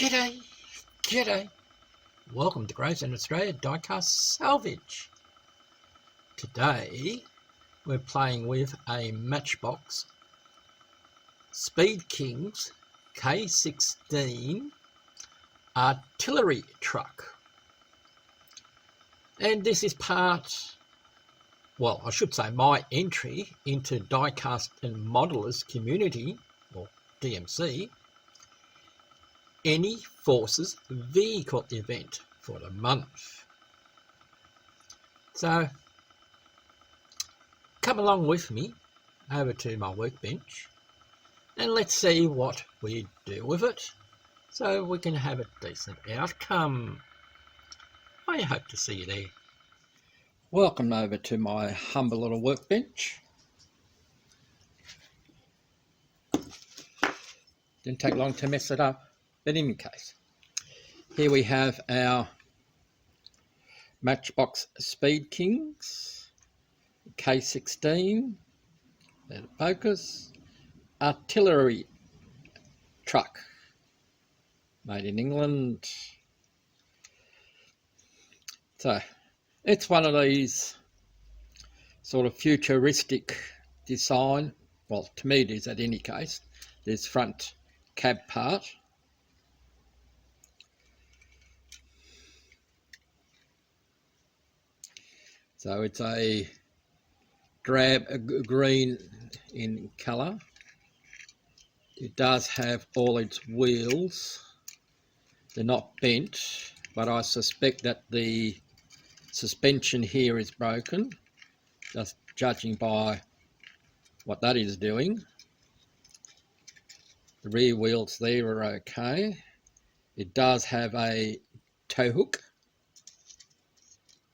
G'day, g'day. Welcome to Grace in Australia Diecast Salvage. Today we're playing with a Matchbox Speed Kings K16 artillery truck. And this is part, well, I should say my entry into Diecast and Modellers Community, or DMC, any Forces vehicle event for the month. So come along with me over to my workbench and let's see what we do with it so we can have a decent outcome. I hope to see you there. Welcome over to my humble little workbench. Didn't take long to mess it up, but in any case, here we have our Matchbox Speed Kings K16, let it focus, artillery truck, made in England. So it's one of these sort of futuristic design. Well, to me it is at any case. This front cab part. So it's a drab green in colour. It does have all its wheels. They're not bent, but I suspect that the suspension here is broken, just judging by what that is doing. The rear wheels there are okay. It does have a tow hook.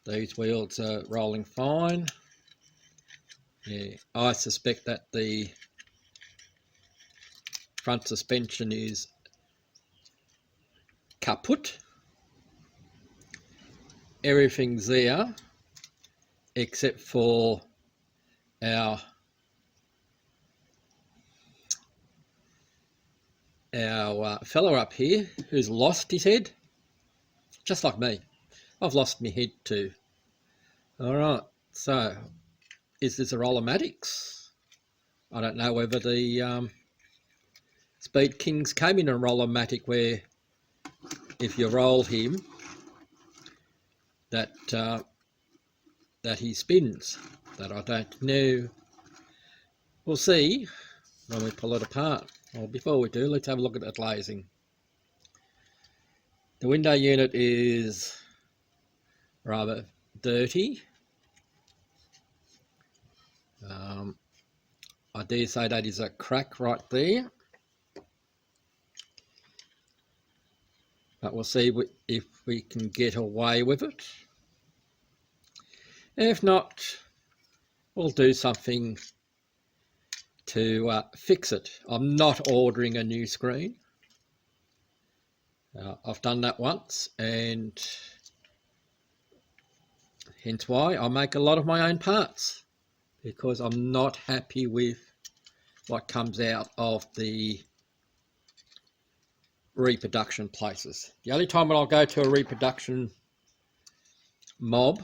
These wheels are rolling fine. Yeah, I suspect that the front suspension is kaput. Everything's there except for our fellow up here who's lost his head, just like me. I've lost my head too. Alright, so is this a Rollomatics? I don't know whether the Speed Kings came in a Rollomatic where if you roll him that he spins. That I don't know. We'll see when we pull it apart. Well, before we do, let's have a look at that glazing. The window unit is rather dirty. I dare say that is a crack right there. But we'll see if we can get away with it. If not, we'll do something to fix it. I'm not ordering a new screen. I've done that once, and hence why I make a lot of my own parts, because I'm not happy with what comes out of the reproduction places. The only time when I'll go to a reproduction mob,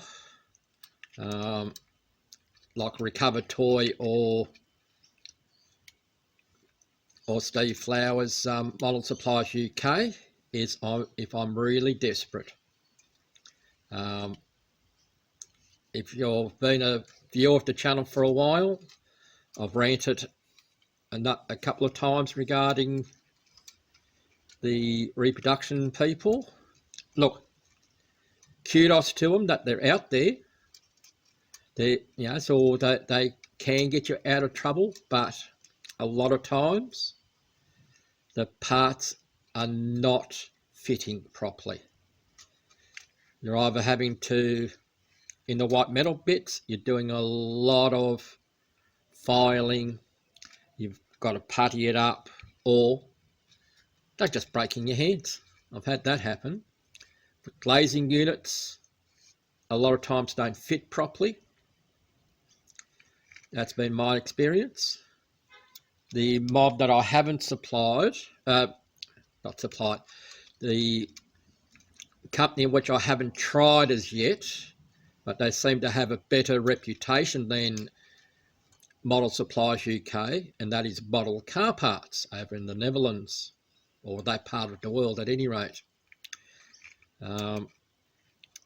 like Recovered Toy or Steve Flowers Model Supplies UK, is if I'm really desperate. If you've been a viewer of the channel for a while, I've ranted a couple of times regarding the reproduction people. Look, kudos to them that they're out there. So they can get you out of trouble, but a lot of times the parts are not fitting properly. You're either having to, in the white metal bits, you're doing a lot of filing, you've got to putty it up, or they're just breaking your hands. I've had that happen. But glazing units a lot of times don't fit properly. That's been my experience. The mob that I haven't supplied, the company which I haven't tried as yet, but they seem to have a better reputation than Model Supplies UK, and that is Model Car Parts over in the Netherlands, or that part of the world at any rate.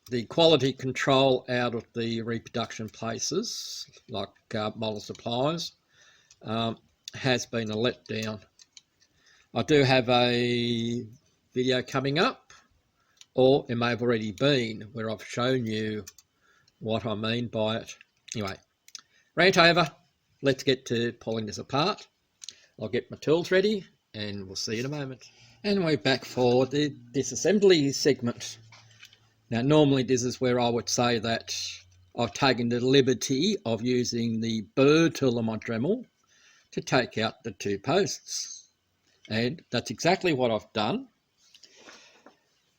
The quality control out of the reproduction places, like Model Supplies, has been a letdown. I do have a video coming up, or it may have already been, where I've shown you what I mean by it. Anyway, rant over. Let's get to pulling this apart. I'll get my tools ready and we'll see you in a moment. And we're back for the disassembly segment. Now normally this is where I would say that I've taken the liberty of using the burr tool on my Dremel to take out the two posts. And that's exactly what I've done.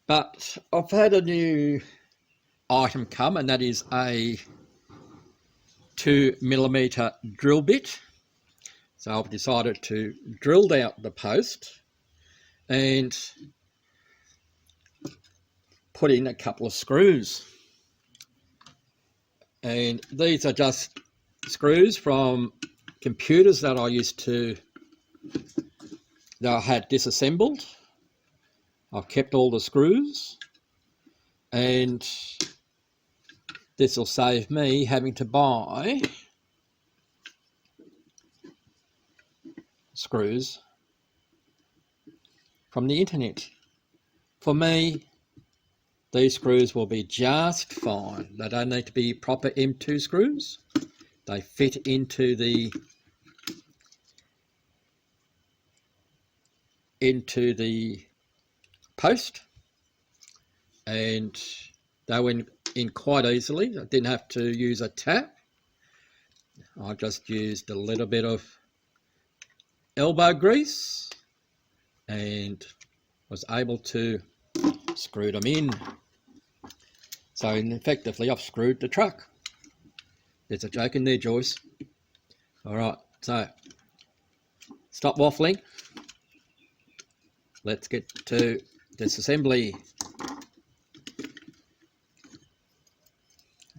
But I've had a new item come, and that is a 2mm drill bit. So I've decided to drill out the post and put in a couple of screws. And these are just screws from computers that I had disassembled. I've kept all the screws, and this will save me having to buy screws from the internet. For me, these screws will be just fine. They don't need to be proper M2 screws. They fit into the post, and they went in quite easily. I didn't have to use a tap. I just used a little bit of elbow grease and was able to screw them in. So effectively I've screwed the truck. There's a joke in there, Joyce. Alright, so stop waffling. Let's get to disassembly.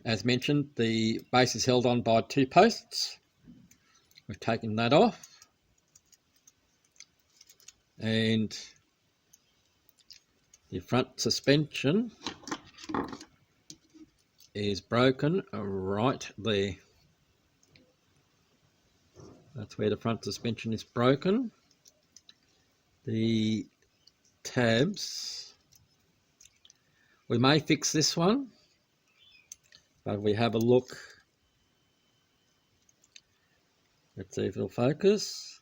As mentioned, the base is held on by two posts. We've taken that off. And the front suspension is broken right there. That's where the front suspension is broken. The tabs, we may fix this one, but if we have a look, let's see if it'll focus.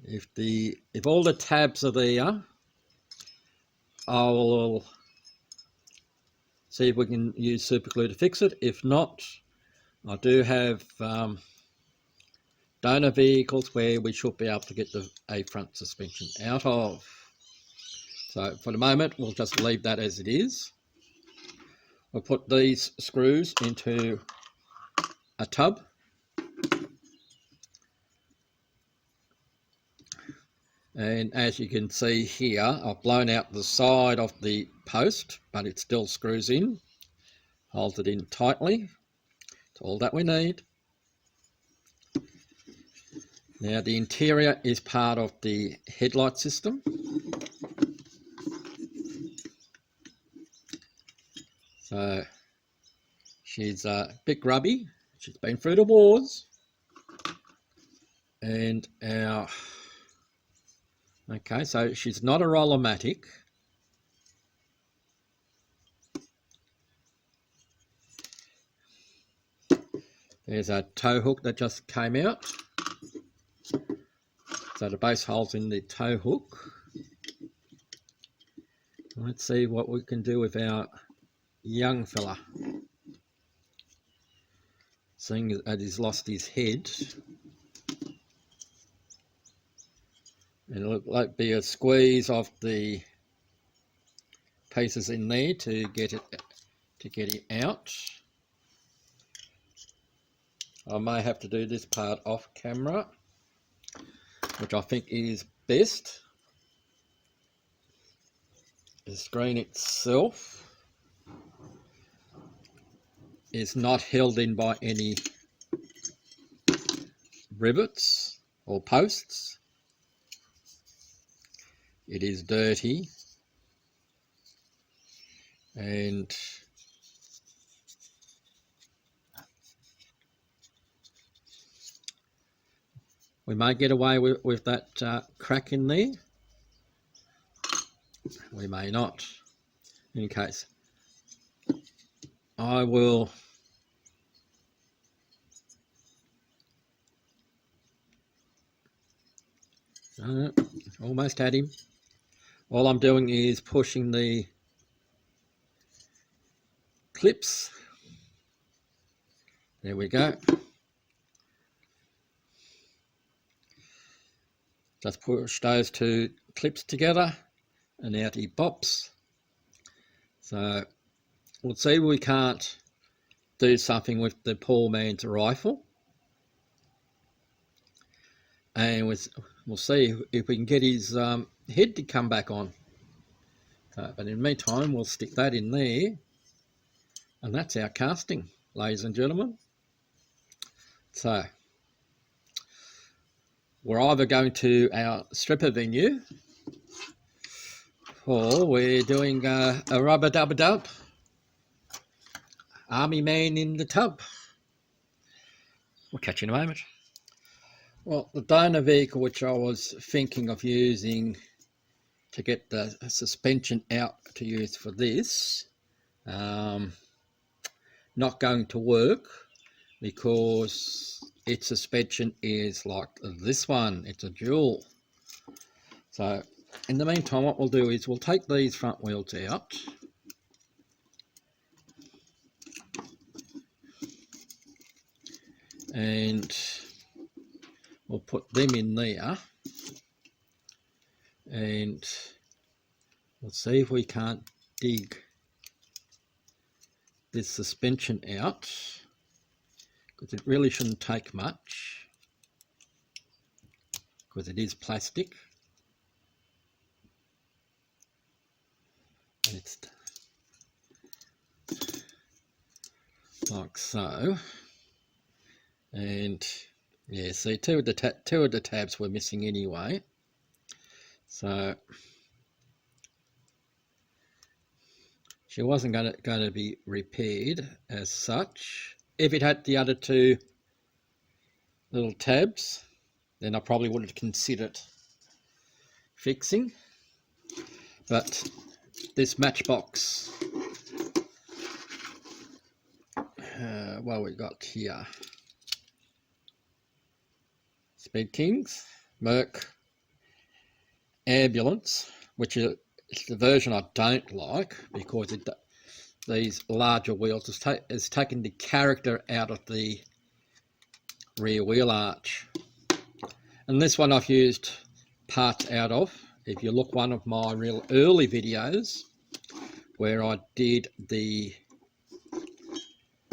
If all the tabs are there, I will see if we can use super glue to fix it. If not, I do have donor vehicles where we should be able to get a front suspension out of. So for the moment, we'll just leave that as it is. We'll put these screws into a tub. And as you can see here, I've blown out the side of the post, but it still screws in. Holds it in tightly. It's all that we need. Now the interior is part of the headlight system. So she's a bit grubby. She's been through the wars. And okay, so she's not a Roll-O-Matic. There's a tow hook that just came out. So the base hole's in the tow hook. Let's see what we can do with our young fella. Seeing that he's lost his head. And it'll like be a squeeze of the pieces in there to get it out. I may have to do this part off camera, which I think is best. the screen itself is not held in by any rivets or posts. It is dirty, and we may get away with that crack in there. We may not. In any case, I will almost had him. All I'm doing is pushing the clips. There we go. Just push those two clips together and out he pops. So we'll see if we can't do something with the poor man's rifle, and we'll see if we can get his head to come back on. But in the meantime, we'll stick that in there, and that's our casting, ladies and gentlemen. So we're either going to our stripper venue, or we're doing a rubber-dubber-dub, army man in the tub. We'll catch you in a moment. Well, the donor vehicle which I was thinking of using to get the suspension out to use for this, not going to work because its suspension is like this one. It's a dual. So in the meantime, what we'll do is we'll take these front wheels out, and we'll put them in there, and we'll see if we can't dig this suspension out, because it really shouldn't take much, because it is plastic. And it's like so. And yeah, see, two of the tabs were missing anyway, so she wasn't going to be repaired as such. If it had the other two little tabs, then I probably would have considered fixing. But this matchbox, what we got here, Speed Kings, Merc Ambulance, which is the version I don't like because these larger wheels has taken the character out of the rear wheel arch. And this one I've used parts out of. If you look one of my real early videos where I did the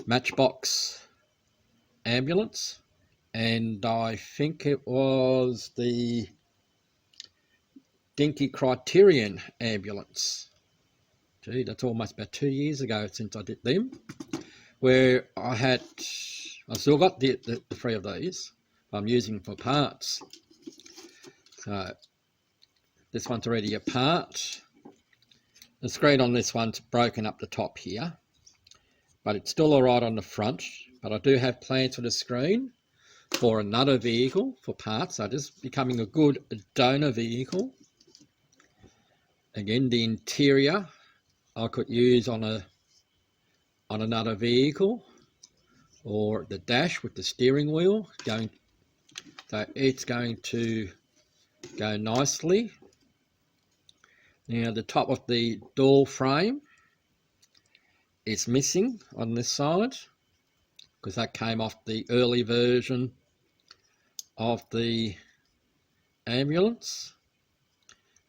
Matchbox ambulance, and I think it was the Dinky Criterion ambulance. Gee, that's almost about 2 years ago since I did them, where I've still got the three of these. I'm using them for parts. So this one's already apart. The screen on this one's broken up the top here, but it's still alright on the front. But I do have plans for the screen for another vehicle for parts, so just becoming a good donor vehicle. Again, the interior I could use on another vehicle, or the dash with the steering wheel going, so it's going to go nicely. Now the top of the door frame is missing on this side because that came off the early version of the ambulance,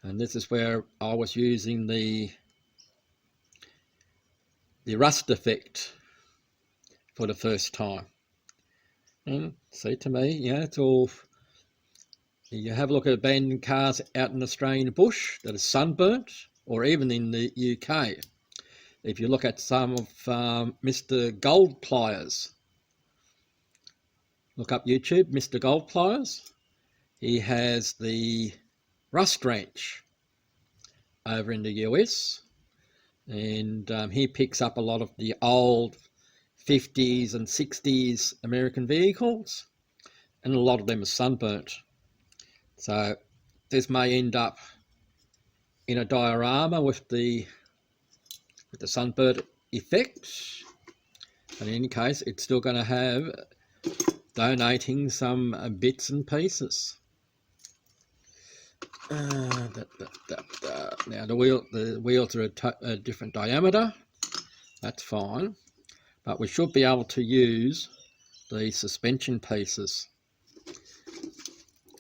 and this is where I was using the rust effect for the first time. And see, to me, yeah, it's all, you have a look at abandoned cars out in the Australian bush that are sunburnt, or even in the UK. If you look at some of Mr. Gold Pliers, look up YouTube, Mr. Gold Pliers. He has the Rust Ranch over in the US, and he picks up a lot of the old 50s and 60s American vehicles, and a lot of them are sunburnt. So this may end up in a diorama with the sunburnt effect, but in any case it's still going to have donating some bits and pieces. Now the wheels are a different diameter, that's fine, but we should be able to use the suspension pieces.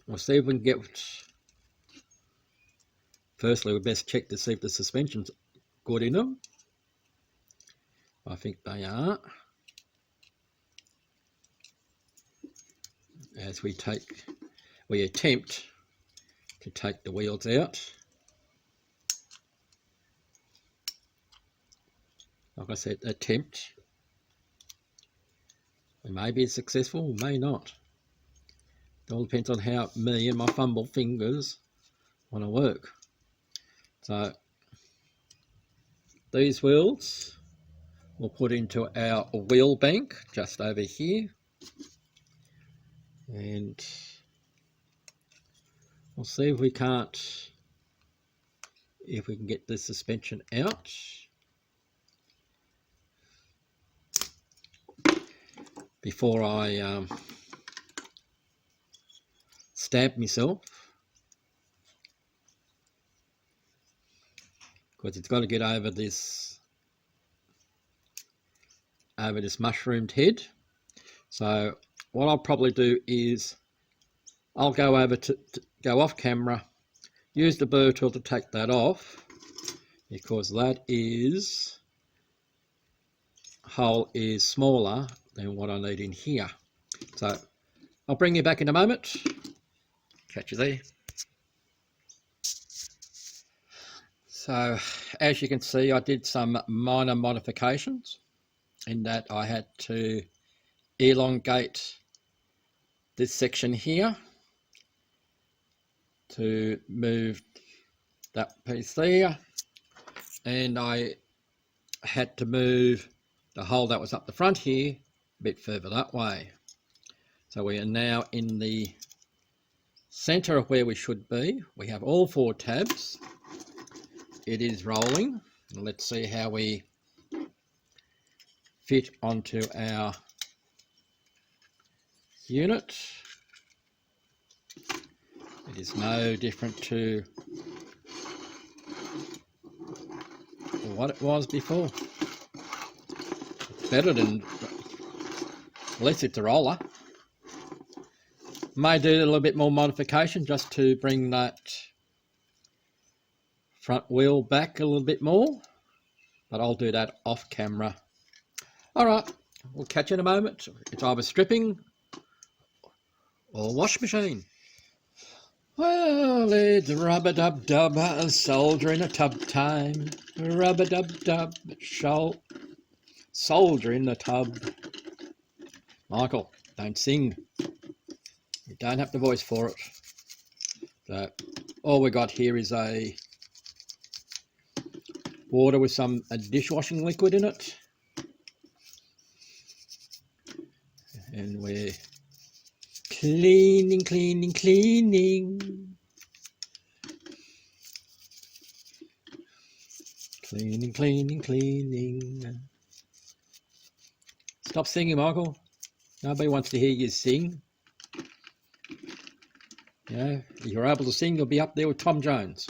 We'll see if we can get, firstly we best check to see if the suspension's good in them. I think they are. As we attempt to take the wheels out. Like I said, attempt. We may be successful, we may not. It all depends on how me and my fumble fingers want to work. So these wheels we'll put into our wheel bank just over here, and we'll see if we can get the suspension out. Before I stab myself, because it's got to get over this mushroomed head. So what I'll probably do is I'll go over to go off camera, use the burr tool to take that off, because that hole is smaller than what I need in here. So I'll bring you back in a moment. Catch you there. So as you can see, I did some minor modifications in that I had to elongate this section here to move that piece there, and I had to move the hole that was up the front here a bit further that way. So we are now in the center of where we should be. We have all 4 tabs. It is rolling. Let's see how we fit onto our unit. It is no different to what it was before. It's better than, at least it's a roller. May do a little bit more modification just to bring that front wheel back a little bit more, but I'll do that off camera. All right, we'll catch you in a moment. It's either stripping or wash machine. Well, it's rub-a-dub-dub, a soldier in a tub time. Rub-a-dub-dub, soldier in the tub. Michael, don't sing. You don't have the voice for it. So all we got here is a water with some dishwashing liquid in it, and we're cleaning. Stop singing, Michael. Nobody wants to hear you sing. You know, if you're able to sing, you'll be up there with Tom Jones.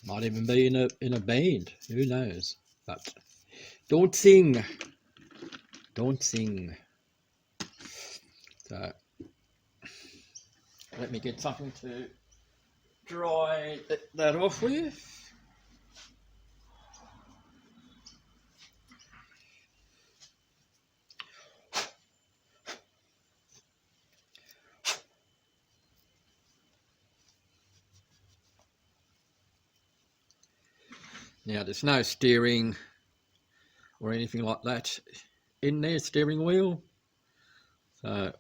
Might even be in a band. Who knows? But don't sing. Don't sing. So let me get something to dry that off with. Now there's no steering or anything like that in there, steering wheel, so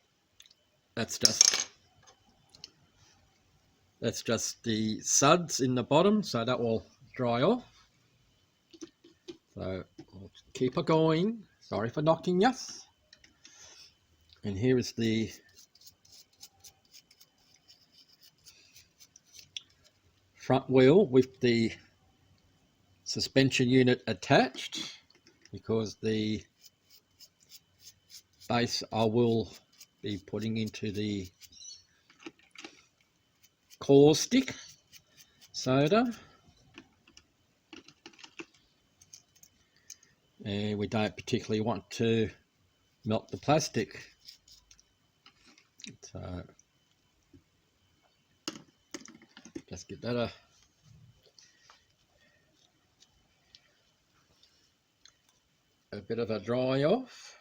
that's just the suds in the bottom, so that will dry off. So I'll keep it going. Sorry for knocking you. And here is the front wheel with the suspension unit attached, because the base I will be putting into the caustic soda, and we don't particularly want to melt the plastic, so just give that a bit of a dry off.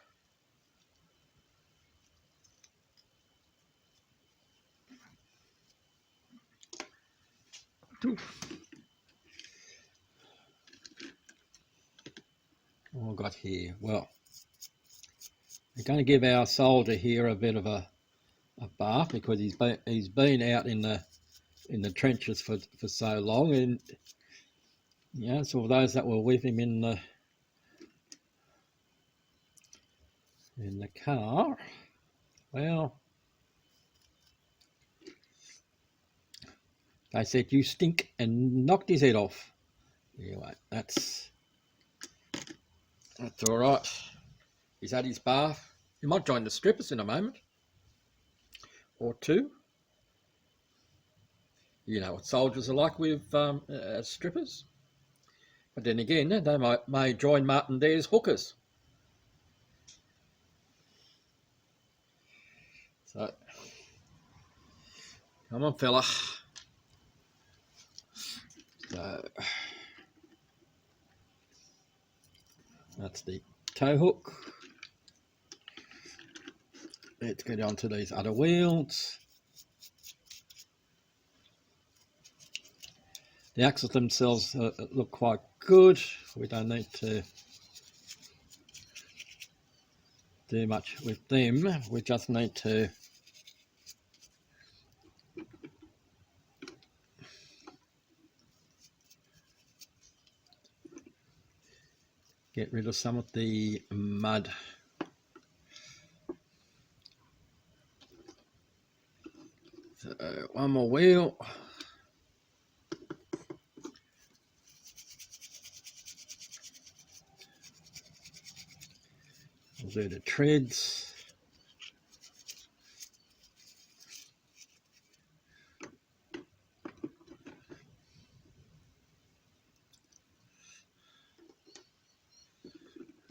What I've got here, well, we're going to give our soldier here a bit of a bath, because he's been out in the trenches for so long, and yeah, so for those that were with him in the car, well, they said you stink and knocked his head off. Anyway, that's all right. He's had his bath. He might join the strippers in a moment or two. You know what soldiers are like with strippers. But then again, they may join Martin Dare's hookers. So, come on, fella. So, that's the tow hook. Let's get on to these other wheels. The axles themselves look quite good. We don't need to do much with them. We just need to get rid of some of the mud. So one more wheel. We'll do the treads.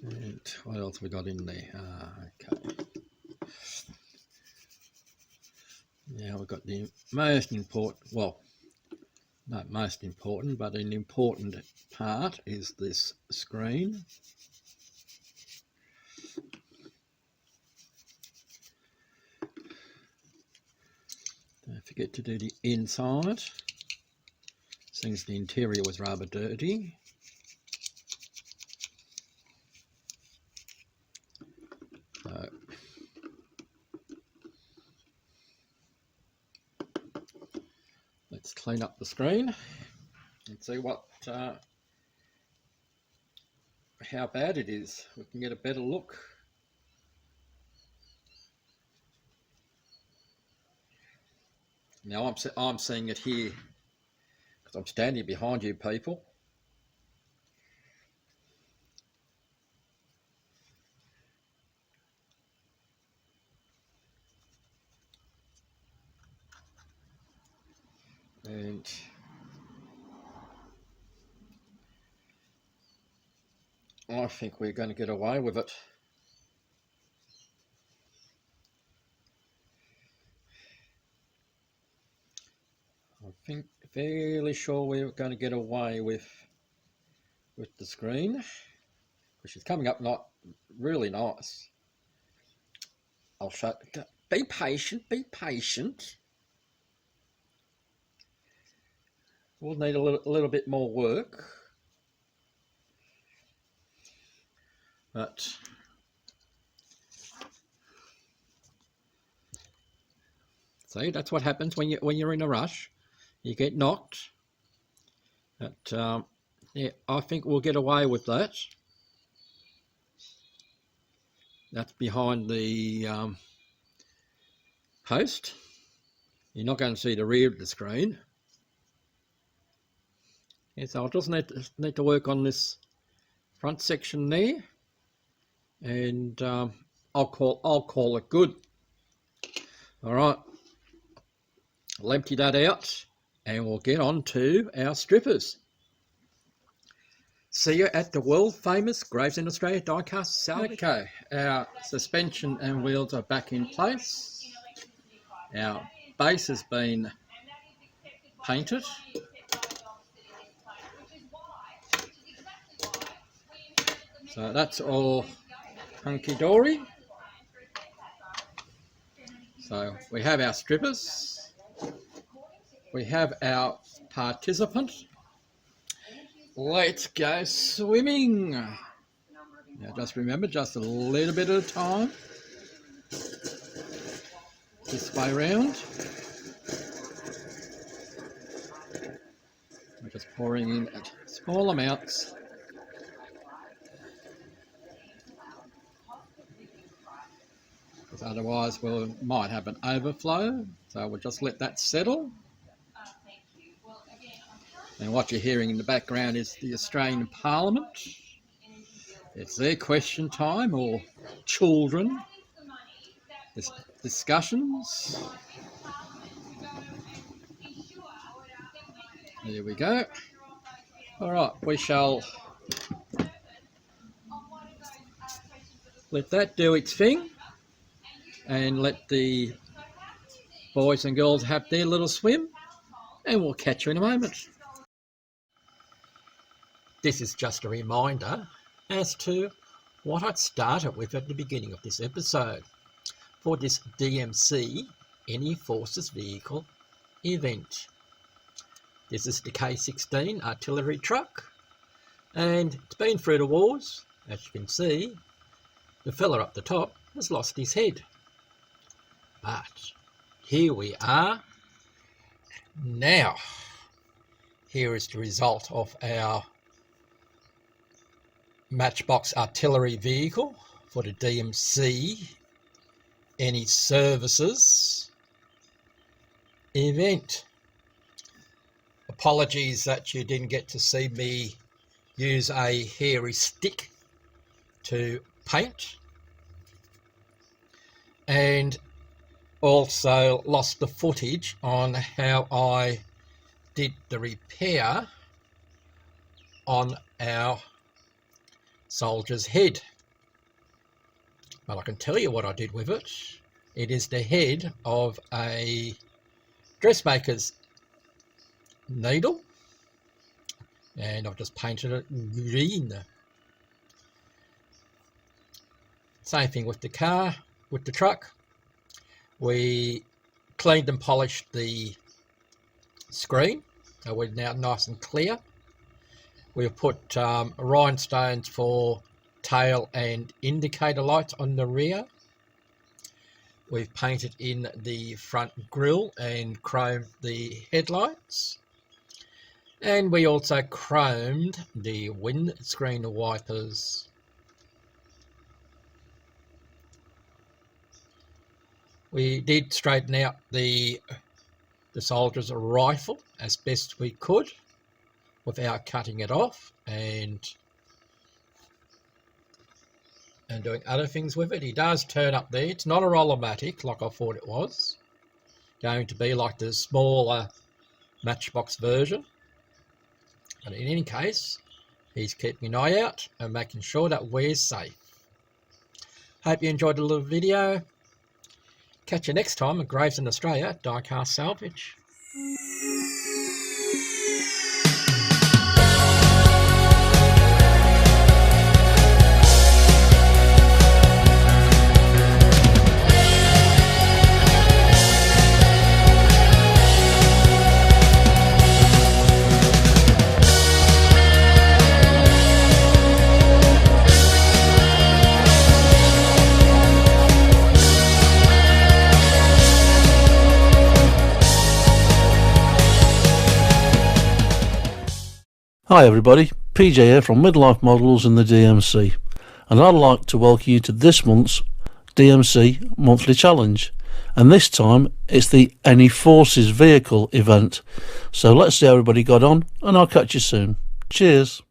And what else we got in there? Okay. Now we've got the most important, well, not most important, but an important part is this screen. Don't forget to do the inside, since the interior was rather dirty. So, let's clean up the screen and see what how bad it is. We can get a better look. Now I'm seeing it here because I'm standing behind you people. And I think we're going to get away with it. I think fairly sure we're going to get away with the screen, which is coming up not really nice. I'll show. Be patient. Be patient. We'll need a little bit more work. But see, that's what happens when you're in a rush. You get knocked. But yeah, I think we'll get away with that. That's behind the post. You're not going to see the rear of the screen. Yeah, so I'll just need to work on this front section there, and I'll call it good. All right, I'll empty that out, and we'll get on to our strippers. See you at the world famous Gravesend Australia Diecast Salvage. Okay, our suspension and wheels are back in place. Our base has been painted. So that's all hunky-dory. So we have our strippers. We have our participant. Let's go swimming. Now just remember, just a little bit at a time. This way round. We're just pouring in at small amounts. Because otherwise we might have an overflow. So we'll just let that settle. And what you're hearing in the background is the Australian Parliament. It's their question time, or children discussions. There we go. All right, we shall let that do its thing and let the boys and girls have their little swim, and we'll catch you in a moment. This is just a reminder as to what I'd started with at the beginning of this episode for this DMC Any Forces Vehicle event. This is the K16 artillery truck, and it's been through the wars. As you can see, the fella up the top has lost his head. But here we are. Now, here is the result of our matchbox artillery vehicle for the DMC Any Services event. Apologies that you didn't get to see me use a hairy stick to paint, and also lost the footage on how I did the repair on our soldier's head. But I can tell you what I did with it. It is the head of a dressmaker's needle, and I've just painted it green. Same thing with the car, with the truck. We cleaned and polished the screen, so we're now nice and clear. We've put rhinestones for tail and indicator lights on the rear. We've painted in the front grille and chromed the headlights. And we also chromed the windscreen wipers. We did straighten out the soldier's rifle as best we could without cutting it off and doing other things with it. He does turn up there. It's not a Rollomatic like I thought it was. Going to be like the smaller matchbox version. But in any case, he's keeping an eye out and making sure that we're safe. Hope you enjoyed the little video. Catch you next time at Gravesend Australia Diecast Salvage. Hi everybody, PJ here from Midlife Models in the DMC, and I'd like to welcome you to this month's DMC Monthly Challenge, and this time it's the Any Forces Vehicle event. So let's see how everybody got on, and I'll catch you soon. Cheers!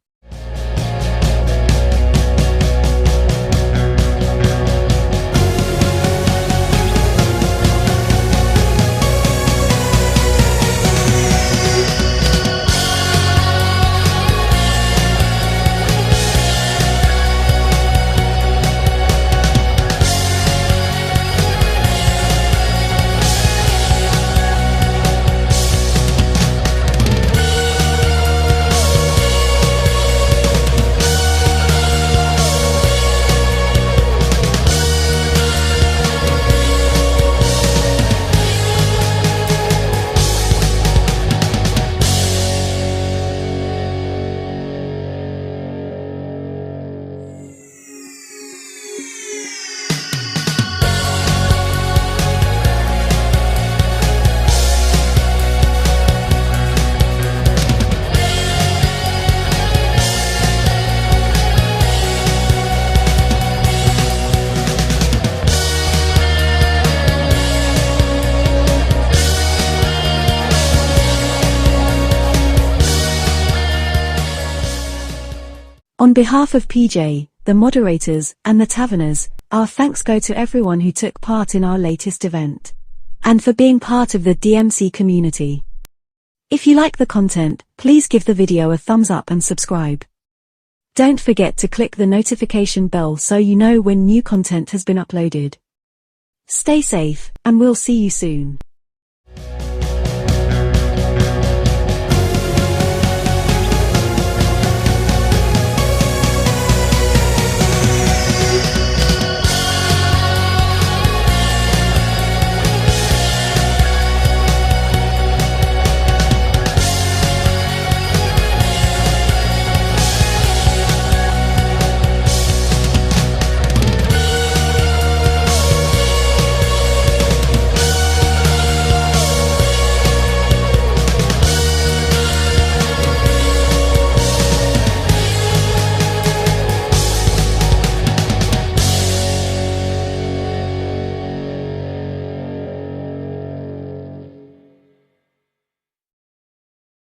On behalf of PJ, the moderators, and the Taverners, our thanks go to everyone who took part in our latest event, and for being part of the DMC community. If you like the content, please give the video a thumbs up and subscribe. Don't forget to click the notification bell so you know when new content has been uploaded. Stay safe, and we'll see you soon.